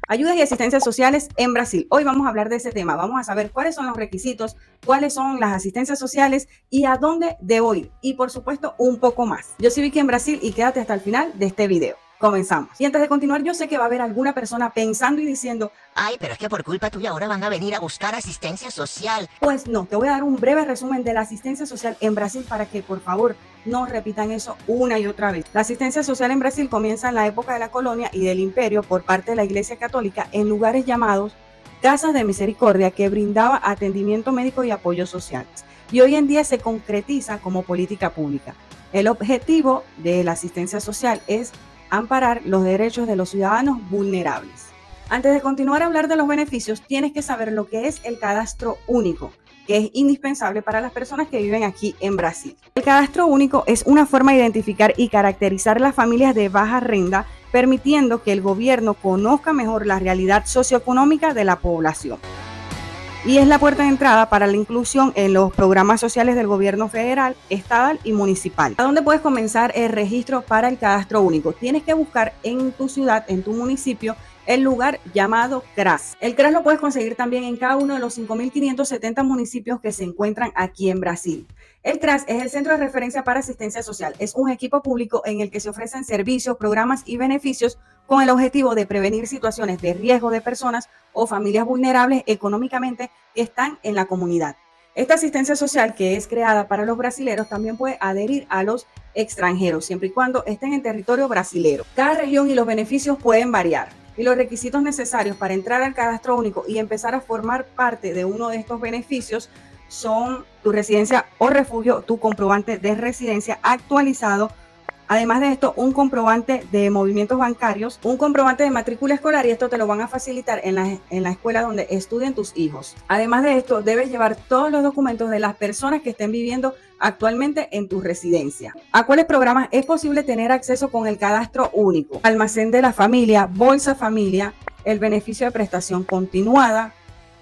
Ayudas y asistencias sociales en Brasil. Hoy vamos a hablar de ese tema. Vamos a saber cuáles son los requisitos, cuáles son las asistencias sociales y a dónde debo ir. Y por supuesto, un poco más. Yo soy Vicky en Brasil y quédate hasta el final de este video. Comenzamos. Y antes de continuar, yo sé que va a haber alguna persona pensando y diciendo: ay, pero es que por culpa tuya ahora van a venir a buscar asistencia social. Pues no, te voy a dar un breve resumen de la asistencia social en Brasil para que por favor no repitan eso una y otra vez. La asistencia social en Brasil comienza en la época de la colonia y del imperio por parte de la Iglesia Católica en lugares llamados casas de misericordia, que brindaba atendimiento médico y apoyo social. Y hoy en día se concretiza como política pública. El objetivo de la asistencia social es amparar los derechos de los ciudadanos vulnerables. Antes de continuar a hablar de los beneficios, tienes que saber lo que es el cadastro único, que es indispensable para las personas que viven aquí en Brasil. El cadastro único es una forma de identificar y caracterizar las familias de baja renta, permitiendo que el gobierno conozca mejor la realidad socioeconómica de la población. Y es la puerta de entrada para la inclusión en los programas sociales del gobierno federal, estatal y municipal. ¿A dónde puedes comenzar el registro para el cadastro único? Tienes que buscar en tu ciudad, en tu municipio, el lugar llamado CRAS. El CRAS lo puedes conseguir también en cada uno de los 5.570 municipios que se encuentran aquí en Brasil. El CRAS es el Centro de Referencia para Asistencia Social. Es un equipo público en el que se ofrecen servicios, programas y beneficios con el objetivo de prevenir situaciones de riesgo de personas o familias vulnerables económicamente que están en la comunidad. Esta asistencia social, que es creada para los brasileros, también puede adherir a los extranjeros, siempre y cuando estén en territorio brasilero. Cada región y los beneficios pueden variar. Y los requisitos necesarios para entrar al cadastro único y empezar a formar parte de uno de estos beneficios son tu residencia o refugio, tu comprobante de residencia actualizado. Además de esto, un comprobante de movimientos bancarios, un comprobante de matrícula escolar, y esto te lo van a facilitar en la escuela donde estudien tus hijos. Además de esto, debes llevar todos los documentos de las personas que estén viviendo actualmente en tu residencia. ¿A cuáles programas es posible tener acceso con el cadastro único? Almacén de la familia, Bolsa Familia, el beneficio de prestación continuada,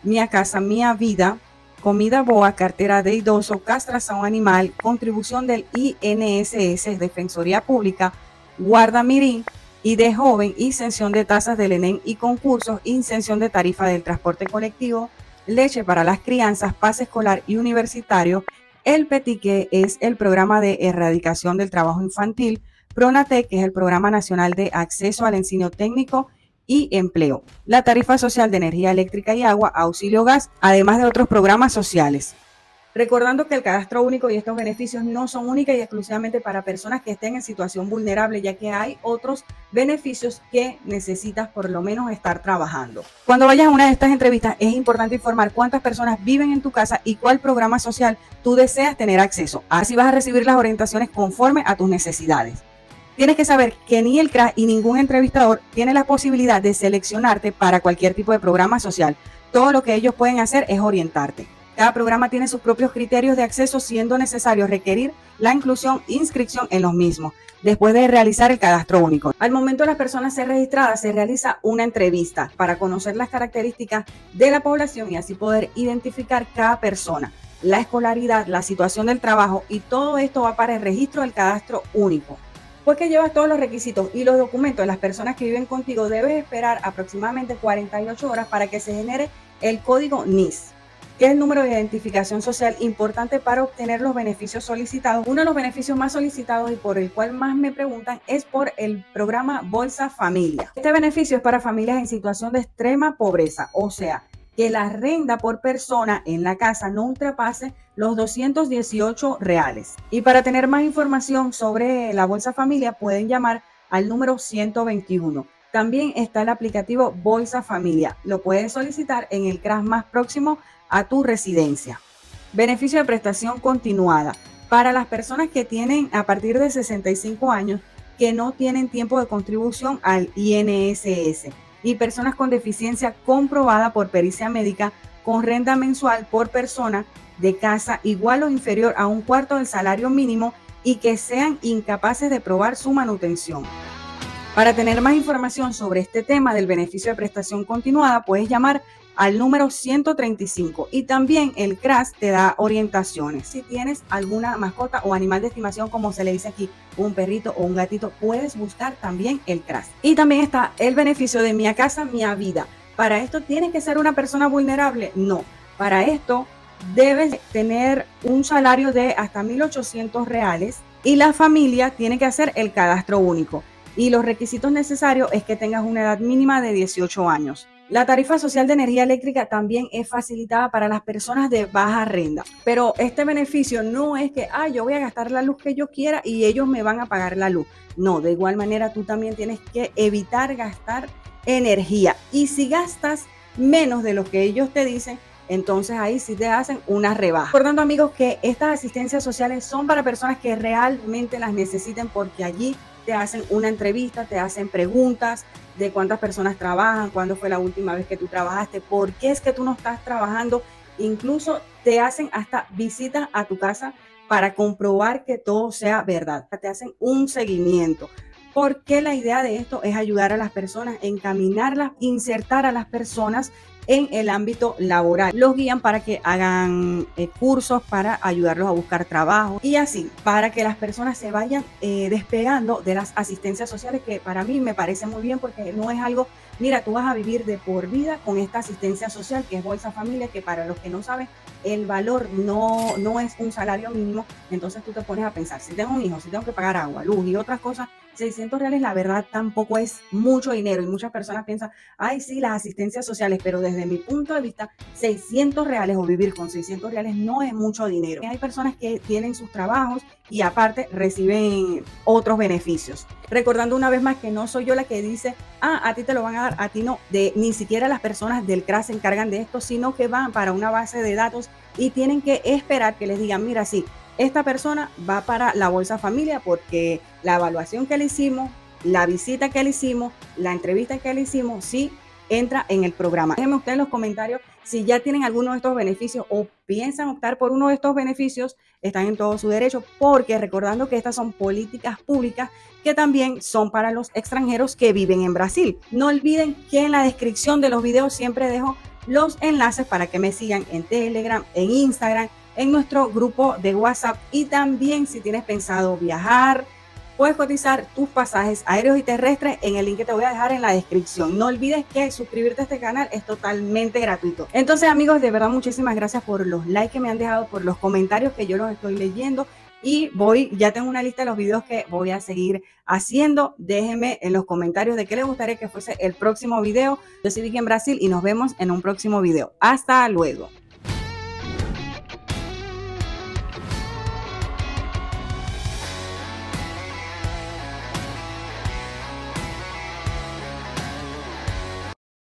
Minha Casa Minha Vida, Comida Boa, cartera de idoso, castración animal, contribución del INSS, Defensoría Pública, Guarda Mirim y de joven, isención de tasas del ENEM y concursos, isención de tarifa del transporte colectivo, leche para las crianzas, pase escolar y universitario, el PETI, que es el programa de erradicación del trabajo infantil, PRONATEC, que es el Programa Nacional de Acceso al Ensino Técnico y Empleo, la tarifa social de energía eléctrica y agua, auxilio gas, además de otros programas sociales. Recordando que el cadastro único y estos beneficios no son únicas y exclusivamente para personas que estén en situación vulnerable, ya que hay otros beneficios que necesitas por lo menos estar trabajando. Cuando vayas a una de estas entrevistas, es importante informar cuántas personas viven en tu casa y cuál programa social tú deseas tener acceso. Así vas a recibir las orientaciones conforme a tus necesidades. Tienes que saber que ni el CRAS y ningún entrevistador tiene la posibilidad de seleccionarte para cualquier tipo de programa social. Todo lo que ellos pueden hacer es orientarte. Cada programa tiene sus propios criterios de acceso, siendo necesario requerir la inclusión e inscripción en los mismos, después de realizar el cadastro único. Al momento de las personas ser registradas, se realiza una entrevista para conocer las características de la población y así poder identificar cada persona, la escolaridad, la situación del trabajo, y todo esto va para el registro del cadastro único. Pues que llevas todos los requisitos y los documentos de las personas que viven contigo, debes esperar aproximadamente 48 horas para que se genere el código NIS, que es el número de identificación social importante para obtener los beneficios solicitados. Uno de los beneficios más solicitados y por el cual más me preguntan es por el programa Bolsa Familia. Este beneficio es para familias en situación de extrema pobreza, o sea, que la renta por persona en la casa no ultrapase los 218 reales. Y para tener más información sobre la Bolsa Familia pueden llamar al número 121. También está el aplicativo Bolsa Familia. Lo puedes solicitar en el CRAS más próximo a tu residencia. Beneficio de prestación continuada. Para las personas que tienen a partir de 65 años que no tienen tiempo de contribución al INSS. Y personas con deficiencia comprobada por pericia médica con renta mensual por persona de casa igual o inferior a un cuarto del salario mínimo y que sean incapaces de probar su manutención. Para tener más información sobre este tema del beneficio de prestación continuada, puedes llamar al número 135. Y también el CRAS te da orientaciones. Si tienes alguna mascota o animal de estimación, como se le dice aquí, un perrito o un gatito, puedes buscar también el CRAS. Y también está el beneficio de Mi Casa, Mi Vida. ¿Para esto tienes que ser una persona vulnerable? No. Para esto debes tener un salario de hasta 1.800 reales y la familia tiene que hacer el cadastro único. Y los requisitos necesarios es que tengas una edad mínima de 18 años. La tarifa social de energía eléctrica también es facilitada para las personas de baja renta, pero este beneficio no es que yo voy a gastar la luz que yo quiera y ellos me van a pagar la luz. No, de igual manera tú también tienes que evitar gastar energía, y si gastas menos de lo que ellos te dicen, entonces ahí sí te hacen una rebaja. Recordando, amigos, que estas asistencias sociales son para personas que realmente las necesiten, porque allí te hacen una entrevista, te hacen preguntas de cuántas personas trabajan, cuándo fue la última vez que tú trabajaste, por qué es que tú no estás trabajando. Incluso te hacen hasta visitas a tu casa para comprobar que todo sea verdad. Te hacen un seguimiento, porque la idea de esto es ayudar a las personas, encaminarlas, insertar a las personas en el ámbito laboral. Los guían para que hagan cursos para ayudarlos a buscar trabajo, y así para que las personas se vayan despegando de las asistencias sociales, que para mí me parece muy bien, porque no es algo, mira, tú vas a vivir de por vida con esta asistencia social que es Bolsa Familia, que para los que no saben, el valor no es un salario mínimo. Entonces tú te pones a pensar, si tengo un hijo, si tengo que pagar agua, luz y otras cosas, 600 reales la verdad tampoco es mucho dinero, y muchas personas piensan, ay sí, las asistencias sociales, pero desde mi punto de vista, 600 reales o vivir con 600 reales no es mucho dinero. Hay personas que tienen sus trabajos y aparte reciben otros beneficios. Recordando una vez más que no soy yo la que dice, a ti te lo van a dar, a ti no. Ni siquiera las personas del CRAS se encargan de esto, sino que van para una base de datos y tienen que esperar que les digan, mira, sí, esta persona va para la Bolsa Familia porque la evaluación que le hicimos, la visita que le hicimos, la entrevista que le hicimos, sí entra en el programa. Déjenme ustedes en los comentarios si ya tienen alguno de estos beneficios o piensan optar por uno de estos beneficios. Están en todo su derecho, porque recordando que estas son políticas públicas que también son para los extranjeros que viven en Brasil. No olviden que en la descripción de los videos siempre dejo los enlaces para que me sigan en Telegram, en Instagram, en nuestro grupo de WhatsApp, y también si tienes pensado viajar, puedes cotizar tus pasajes aéreos y terrestres en el link que te voy a dejar en la descripción. No olvides que suscribirte a este canal es totalmente gratuito. Entonces, amigos, de verdad muchísimas gracias por los likes que me han dejado, por los comentarios que yo los estoy leyendo, y ya tengo una lista de los videos que voy a seguir haciendo. Déjenme en los comentarios de qué les gustaría que fuese el próximo video. Yo soy Vicky en Brasil y nos vemos en un próximo video. Hasta luego.